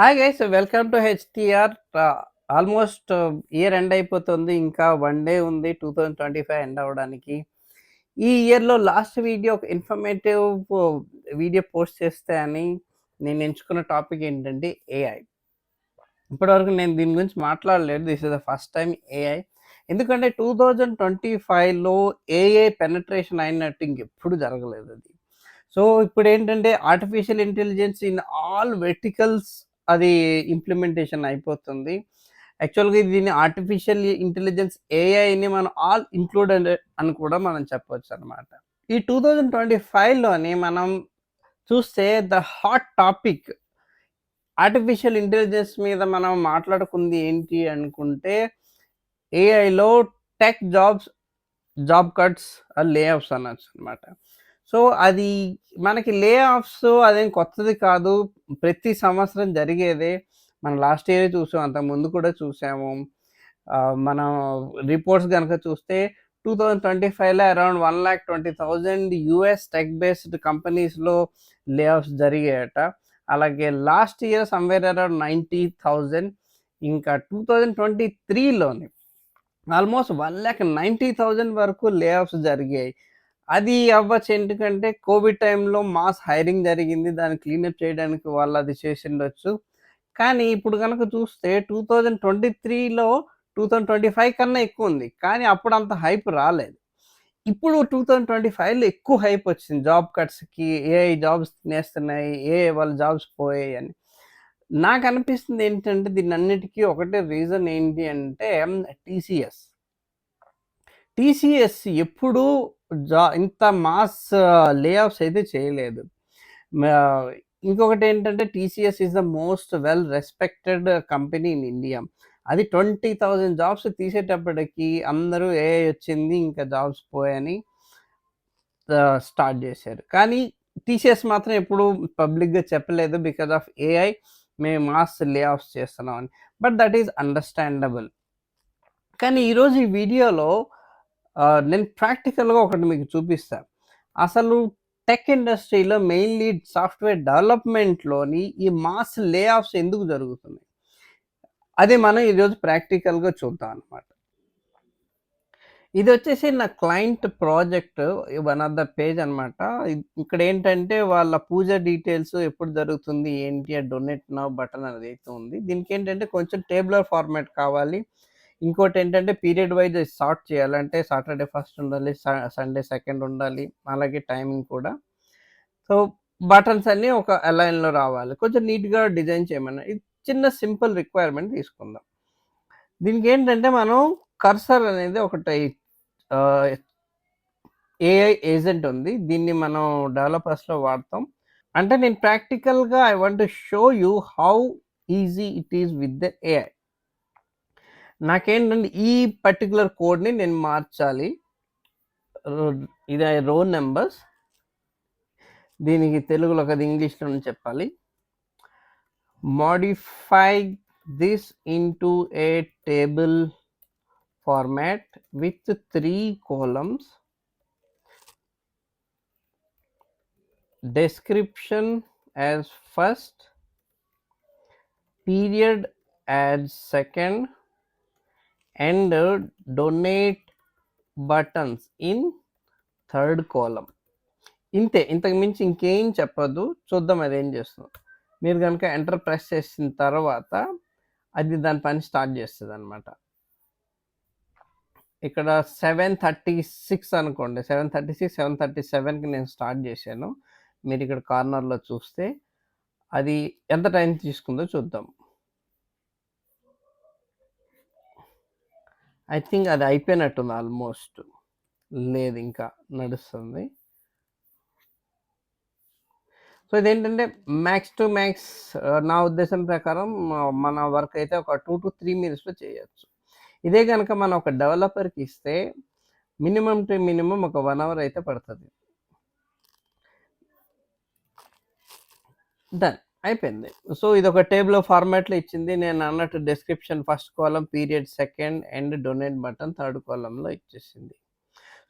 Hi guys, welcome to HTR. Almost year end అయిపోతుంది. ఇంకా 1 day ఉంది 2025 ఎండ్ అవ్వడానికి. ఈ ఇయర్‌లో లాస్ట్ వీడియో ఒక ఇన్ఫర్మేటివ్ వీడియో పోస్ట్ చేస్తే అని నేను ఎంచుకున్న టాపిక్ ఏంటంటే ఏఐ. ఇప్పటివరకు నేను దీని గురించి మాట్లాడలేదు. This is the first time AI. ఎందుకంటే 2025లో ఏఐ పెనట్రేషన్ అయినట్టు ఇంకెప్పుడు జరగలేదది. సో ఇప్పుడేంటంటే artificial intelligence in all verticals అది ఇంప్లిమెంటేషన్ అయిపోతుంది. యాక్చువల్‌గా దీన్ని ఆర్టిఫిషియల్ ఇంటెలిజెన్స్ ఏఐని మనం ఆల్ ఇంక్లూడెడ్ అని కూడా మనం చెప్పొచ్చనమాట. ఈ 2025లోని మనం చూస్తే the hot topic artificial intelligence మీద మనం మాట్లాడుకుంది ఏంటి అనుకుంటే, ఏఐలో టెక్ జాబ్ కట్స్ లే ఆఫ్స్ అనొచ్చనమాట. సో, అది మనకి లే ఆఫ్స్ అదేం కొత్తది కాదు. ప్రతి సంవత్సరం జరిగేదే. మనం లాస్ట్ ఇయరే చూసాం. అంతకుముందు కూడా చూసాము. మనం రిపోర్ట్స్ గనక చూస్తే 2025లో అరౌండ్ 1,20,000 యూఎస్ టెక్ బేస్డ్ కంపెనీస్‌లో లే ఆఫ్స్ జరిగాయట. అలాగే లాస్ట్ ఇయర్ సమ్‌వేర్ అరౌండ్ 90,000. ఇంకా 2023లోని ఆల్మోస్ట్ 1,90,000 వరకు లే ఆఫ్స్ జరిగాయి. అది అవ్వచ్చు ఎందుకంటే కోవిడ్ టైంలో మాస్ హైరింగ్ జరిగింది. దాన్ని క్లీనప్ చేయడానికి వాళ్ళు అది చేసిండొచ్చు. కానీ ఇప్పుడు గనక చూస్తే 2023లో 2025 కన్నా ఎక్కువుంది. కానీ అప్పుడంత హైప్ రాలేదు. ఇప్పుడు 2025లో ఎక్కువ హైప్ వచ్చింది. జాబ్ కట్స్‌కి ఏఐ జాబ్స్ తినేస్తున్నాయి. ఏఐ వల్ల జాబ్స్ పోయాయని. నాకనిపిస్తుంది ఏంటంటే దీనన్నిటికి ఒకటే రీజన్ ఏంటి అంటే టీసీఎస్. టీసీఎస్ ఎప్పుడూ ఇంత మాస్ లే ఆఫ్స్ అయితే చేయలేదు. మా ఇంకొకటేంటంటే TCS is the most well respected company in India. అది 20,000 జాబ్స్ తీసేటప్పటికి అందరూ ఏఐ వచ్చింది ఇంకా జాబ్స్ పోయాయని స్టార్ట్ చేశారు. కానీ టీసీఎస్ మాత్రం ఎప్పుడు పబ్లిక్‌గా చెప్పలేదు. బికాస్ ఆఫ్ ఏఐ మేము మాస్ లే ఆఫ్స్ చేస్తున్నామని. But that is understandable. కానీ ఈరోజు ఈ వీడియోలో నేను ప్రాక్టికల్‌గా ఒకటి మీకు చూపిస్తా. అసలు టెక్ ఇండస్ట్రీలో మెయిన్‌లీ సాఫ్ట్‌వేర్ డెవలప్‌మెంట్‌లోని ఈ మాస్ లే ఆఫ్స్ ఎందుకు జరుగుతున్నాయి? అది మనం ఈరోజు ప్రాక్టికల్‌గా చూద్దాం అన్నమాట. ఇదొచ్చేసి నా client project one of the page అనమాట. ఇక్కడేంటంటే వాళ్ళ పూజ డీటెయిల్స్ ఎప్పుడు జరుగుతుంది, ఏంటి ఆ డొనేట్ నౌ బటన్ అదైతే ఉంది. దీనికేంటంటే కొంచెం టేబులర్ ఫార్మాట్ కావాలి. ఇంకోటేంటంటే పీరియడ్ వైస్ సార్ట్ చేయాలి. అంటే సాటర్‌డే ఫస్ట్ ఉండాలి, సండే సెకండ్ ఉండాలి. అలాగే టైమింగ్ కూడా. సో, బటన్స్ అన్నీ ఒక అలైన్‌లో రావాలి. కొంచెం నీట్‌గా డిజైన్ చేయమన్నారు. ఇది చిన్న సింపుల్ రిక్వైర్‌మెంట్ తీసుకుందాం. దీనికేంటంటే మనం కర్సర్ అనేది ఒకటి ఆహ్, ఏఐ ఏజెంట్ ఉంది. దీన్ని మనం డెవలపర్స్‌లో వాడతాం. అంటే నేను ప్రాక్టికల్‌గా I want to show you how easy it is with the AI. నాకేంటంటే ఈ పర్టిక్యులర్ కోడ్‌ని నేను మార్చాలి. రో ఇది రోల్ నంబర్స్. దీనికి తెలుగులో కాదు ఇంగ్లీష్‌లోనే చెప్పాలి. Modify this into A table format with 3 columns. Description as first, period as second, and donate buttons in third column. ఇంతే. ఇంతకు మించి ఇంకేం చెప్పొద్దు. చూద్దాం అదేం చేస్తుందో. మీరు గనుక ఎంటర్ ప్రెస్ చేసిన తర్వాత అది దాని పని స్టార్ట్ చేస్తదనమాట. ఇక్కడ 7:36 అనుకోండి. 7:36, 7:37కి నేను స్టార్ట్ చేశాను. మీరిక్కడ కార్నర్‌లో చూస్తే అది ఎంత టైం తీసుకుందో చూద్దాం. ఐ థింక్ అది అయిపోయినట్టుంది ఆల్మోస్ట్. లేదు ఇంకా నడుస్తుంది. సో, ఇదేంటంటే మ్యాక్స్ టు మ్యాక్స్ నా ఉద్దేశం ప్రకారం మన వర్క్ అయితే ఒక 2-3 మినిట్స్‌లో చేయొచ్చు. ఇదే గనక మనం ఒక డెవలపర్‌కి ఇస్తే మినిమమ్ టు మినిమమ్ ఒక 1 అవర్ అయితే పడతది. డన్. అయిపోయింది. సో, ఇదొక టేబుల్ ఫార్మాట్‌లో ఇచ్చింది. నేను అన్నట్టు description first column, period second, and donate button third కాలమ్‌లో ఇచ్చేసింది.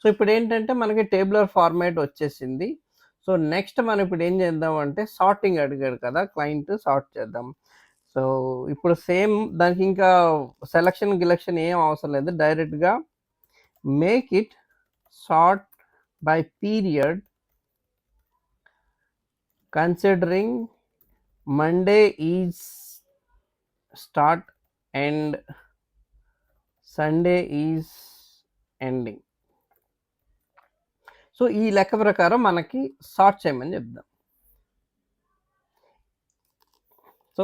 సో, ఇప్పుడేంటంటే మనకి టేబులర్ ఫార్మాట్ వచ్చేసింది. సో, నెక్స్ట్ మనం ఇప్పుడు ఏం చేద్దాం అంటే సార్టింగ్ అడిగాడు కదా క్లయింట్, సార్ట్ చేద్దాం. సో ఇప్పుడు సేమ్ దానికి ఇంకా గిలెక్షన్ ఏం అవసరం లేదు. డైరెక్ట్‌గా make it sort by period considering Monday is start and Sunday is ending. So ఈ లెక్క ప్రకారం మనకి సార్ట్ చేయమని చెప్దాం. సో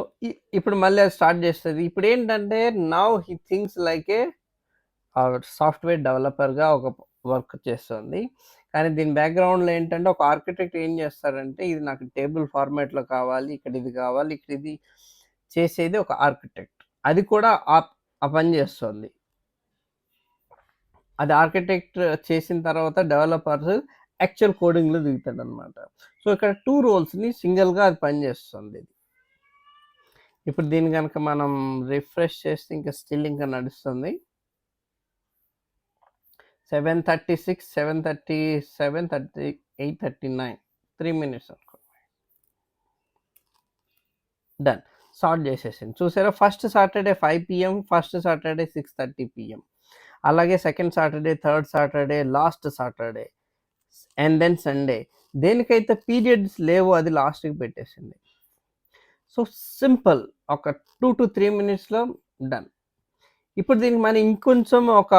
ఇప్పుడు మళ్ళీ అది స్టార్ట్ చేస్తుంది. ఇప్పుడు ఏంటంటే now he thinks like a software డెవలపర్గా ఒక వర్క్ చేస్తుంది. కానీ దీని బ్యాక్గ్రౌండ్లో ఏంటంటే ఒక ఆర్కిటెక్ట్ ఏం చేస్తాడంటే ఇది నాకు టేబుల్ ఫార్మాట్లో కావాలి, ఇక్కడ ఇది కావాలి, ఇక్కడ ఇది చేసేది ఒక ఆర్కిటెక్ట్. అది కూడా ఆ పని చేస్తుంది. అది ఆర్కిటెక్ట్ చేసిన తర్వాత డెవలపర్స్ యాక్చువల్ కోడింగ్లో దిగుతాడు అనమాట. సో ఇక్కడ 2 రోల్స్ని సింగిల్గా అది పనిచేస్తుంది. ఇప్పుడు దీన్ని కనుక మనం రిఫ్రెష్ చేస్తే ఇంకా స్టిల్ ఇంకా నడుస్తుంది. 7:36, 7:37, 8:39 3 మినిట్స్ అనుకో. డన్. సార్ట్ చేసేసింది. చూసారా, first Saturday 5 PM, first Saturday 6:30 PM, అలాగే second Saturday, third Saturday, last Saturday and then Sunday. దేనికైతే పీరియడ్స్ లేవో అది లాస్ట్కి పెట్టేసింది. సో సింపుల్, ఒక 2 to 3 మినిట్స్లో డన్. ఇప్పుడు దీనికి మనం ఇంకొంచెం ఒక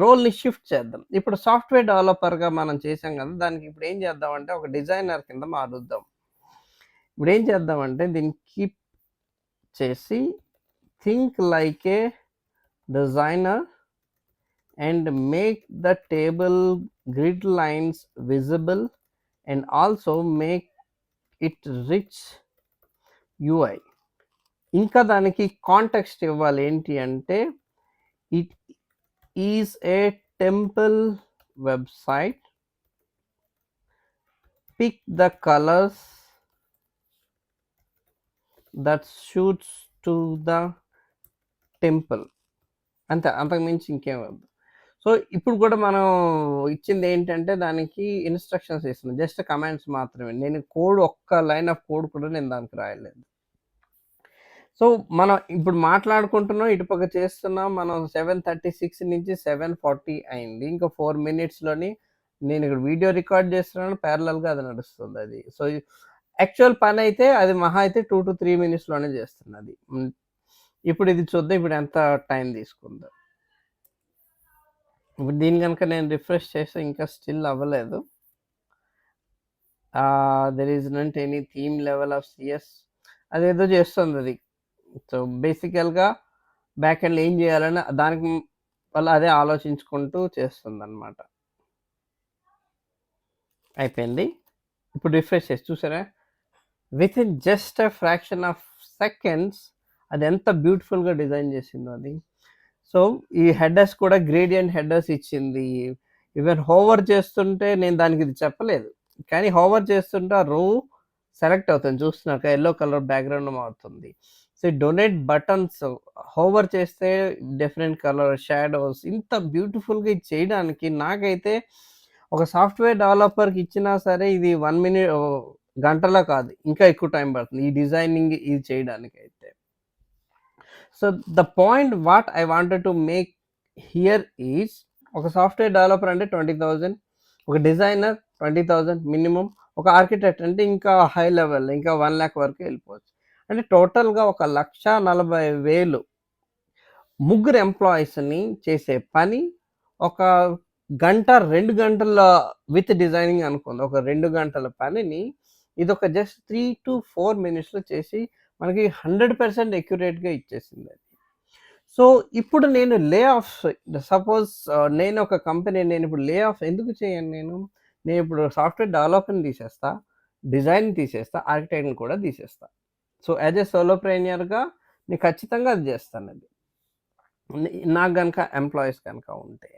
రోల్ని షిఫ్ట్ చేద్దాం. ఇప్పుడు సాఫ్ట్వేర్ డెవలపర్గా మనం చేసాం కదా, దానికి ఇప్పుడు ఏం చేద్దామంటే ఒక డిజైనర్ కింద మారుద్దాం. ఇప్పుడు ఏం చేద్దామంటే దీన్ని కీప్ చేసి think like a designer and make the table grid lines visible and also make it rich UI. ఇంకా దానికి కాంటెక్స్ట్ ఇవ్వాలి. ఏంటి అంటే it is a temple website, pick the colours that suits to the temple. అంతే, అంతకుమించి ఇంకేం వద్దు. So ఇప్పుడు కూడా మనం ఇచ్చింది ఏంటంటే దానికి ఇన్స్ట్రక్షన్స్ ఇస్తున్నాం, జస్ట్ కమాండ్స్ మాత్రమే. నేను కోడ్, ఒక్క లైన్ ఆఫ్ కోడ్ కూడా నేను దానికి రాయలేదు. సో మనం ఇప్పుడు మాట్లాడుకుంటున్నాం, ఇటుపక్క చేస్తున్నాం. మనం 7:36 నుంచి 7:40 అయింది. ఇంకా 4 మినిట్స్లోని నేను ఇక్కడ వీడియో రికార్డ్ చేస్తున్నాను, ప్యారలల్గా అది నడుస్తుంది అది. సో యాక్చువల్ పని అయితే అది మహా అయితే 2 to 3 మినిట్స్లోనే చేస్తున్నది. ఇప్పుడు ఇది చూద్దాం, ఇప్పుడు ఎంత టైం తీసుకుందో. ఇప్పుడు దీన్ని కనుక నేను రిఫ్రెష్ చేస్తే ఇంకా స్టిల్ అవ్వలేదు. There is not any theme level of CS, అదేదో చేస్తుంది అది. సో బేసికల్గా బ్యాక్ ఎండ్లో ఏం చేయాలని దానికి వల్ల అదే ఆలోచించుకుంటూ చేస్తుందన్నమాట. అయిపోయింది. ఇప్పుడు రిఫ్రెష్ చేసి చూసారా, with in just a fraction of seconds అది ఎంత బ్యూటిఫుల్గా డిజైన్ చేసిందో అది. సో ఈ హెడర్స్ కూడా గ్రేడియంట్ హెడర్స్ ఇచ్చింది. ఈవెన్ హోవర్ చేస్తుంటే, నేను దానికి ఇది చెప్పలేదు, కానీ హోవర్ చేస్తుంటే ఆ రో సెలెక్ట్ అవుతుంది. చూస్తున్నాక ఎల్లో కలర్ బ్యాక్గ్రౌండ్ మారుతుంది. సో డొనేట్ బటన్స్ హోవర్ చేస్తే డిఫరెంట్ కలర్ షాడోస్, ఇంత బ్యూటిఫుల్గా ఇది చేయడానికి నాకైతే ఒక సాఫ్ట్వేర్ డెవలపర్కి ఇచ్చినా సరే ఇది 1 మినిట్, గంటలో కాదు ఇంకా ఎక్కువ టైం పడుతుంది ఈ డిజైనింగ్ ఇది చేయడానికి అయితే. So the point what I wanted to make here is, ఒక సాఫ్ట్వేర్ డెవలపర్ అంటే 20,000, ఒక డిజైనర్ 20,000 మినిమం, ఒక ఆర్కిటెక్ట్ అంటే ఇంకా హై లెవెల్ ఇంకా 1 lakh వరకు వెళ్ళిపోవచ్చు. అంటే టోటల్గా 1,40,000 ముగ్గురు ఎంప్లాయీస్ని చేసే పని ఒక గంట 2 గంటల విత్ డిజైనింగ్ అనుకుంది. ఒక 2 గంటల పనిని ఇదొక జస్ట్ 3 to 4 మినిట్స్లో చేసి మనకి 100% అక్యురేట్గా ఇచ్చేసింది అది. సో ఇప్పుడు నేను లే ఆఫ్, సపోజ్ నేను ఒక కంపెనీ, నేను ఇప్పుడు లే ఆఫ్ ఎందుకు చేయను? నేను ఇప్పుడు సాఫ్ట్వేర్ డెవలపర్ని తీసేస్తా, డిజైన్ తీసేస్తా, ఆర్కిటెక్ట్ని కూడా తీసేస్తా. సో యాజ్ ఏ సోలోప్రెన్యూర్గా నేను ఖచ్చితంగా అది చేస్తాను. అది నాకు కనుక ఎంప్లాయీస్ కనుక ఉంటే.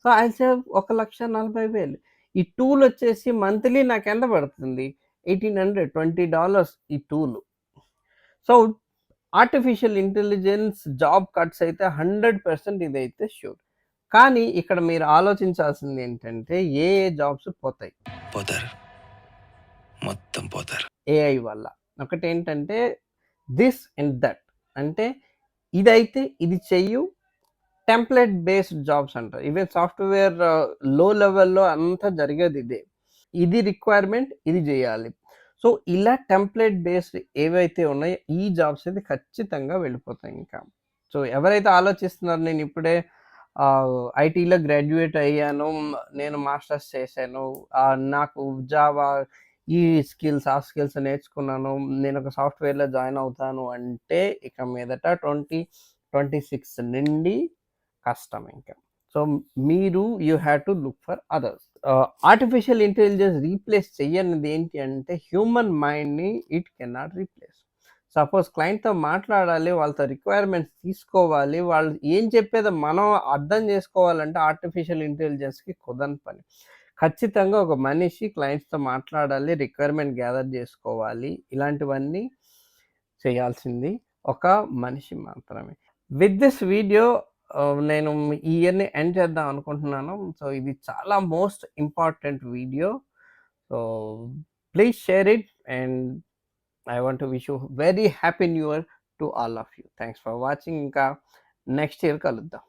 So I save 1,40,000. ఈ టూల్ వచ్చేసి మంత్లీ నాకు ఎంత పడుతుంది? $1,800, $20 ఈ tool. So artificial intelligence job cuts అయితే 100% ఇదైతే ష్యూర్. కానీ ఇక్కడ మీరు ఆలోచించాల్సింది ఏంటంటే ఏ జాబ్స్ పోతాయి? పోతారు, మొత్తం పోతారు AI వల్ల. ఒకటేంటంటే దిస్ అండ్ దట్. అంటే ఇదైతే ఇది చెయ్యు. టెంప్లేట్ బేస్డ్ జాబ్స్ అంటారు. ఈవెన్ సాఫ్ట్‌వేర్ లో లెవెల్‌లో అంతా జరిగేది ఇదే. ఇది రిక్వైర్మెంట్ ఇది జేయాలి. సో, ఇలా టెంప్లేట్ బేస్డ్ ఏవైతే ఉన్నాయో ఈ జాబ్స్ అయితే ఖచ్చితంగా వెళ్ళిపోతాయి ఇంకా. సో, ఎవరైతే ఆలోచిస్తున్నారో నేనిప్పుడే ఐటీలో గ్రాడ్యుయేట్ అయ్యాను. నేను మాస్టర్స్ చేశాను. నాకు జావా ఈ స్కిల్స్, ఆ స్కిల్స్ నేర్చుకున్నాను. నేనొక సాఫ్ట్‌వేర్‌లో జాయిన్ అవుతాను అంటే ఇక మీదట 2026 నుండి కష్టం ఇంక. సో, మీరు you have to look for others. Artificial intelligence replace చెయ్యనిది ఏంటి అంటే హ్యూమన్ మైండ్‌ని ఇట్ కెనాట్ రీప్లేస్. సపోజ్ క్లయింట్‌తో మాట్లాడాలి, వాళ్ళతో రిక్వైర్మెంట్స్ తీసుకోవాలి, వాళ్ళు ఏం చెప్పేదో మనం అర్థం చేసుకోవాలంటే ఆర్టిఫిషియల్ ఇంటెలిజెన్స్‌కి కుదరని పని. ఖచ్చితంగా ఒక మనిషి క్లయింట్స్‌తో మాట్లాడాలి, రిక్వైర్మెంట్ గ్యాదర్ చేసుకోవాలి. ఇలాంటివన్నీ చేయాల్సింది ఒక మనిషి మాత్రమే. విత్ దిస్ వీడియో నేను ఈ ఇయర్‌ని ఎండ్ చేద్దాం అనుకుంటున్నాను. సో, ఇది చాలా most important video. So, please share it and I want to wish you very happy new year to all of you. Thanks for watching. ఇంకా నెక్స్ట్ ఇయర్ కలుద్దాం.